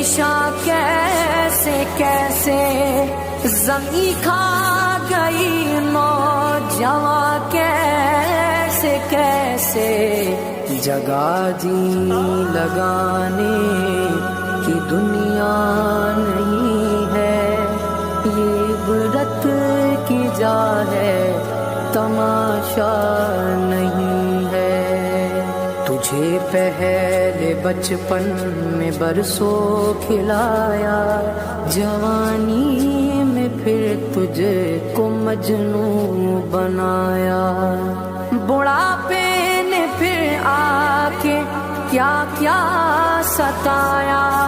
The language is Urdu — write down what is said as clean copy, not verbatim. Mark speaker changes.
Speaker 1: شاہ کیسے کیسے زمین کھا گئی، نوجواں کیسے کیسے جگہ جی لگانے کی دنیا نہیں ہے، یہ عبرت کی جا ہے تماشا نہیں ہے۔ تجھے پہلے بچپن میں برسوں کھلایا، جوانی میں پھر تجھے کو مجنون بنایا، بڑھاپے نے پھر آ کے کیا کیا ستایا۔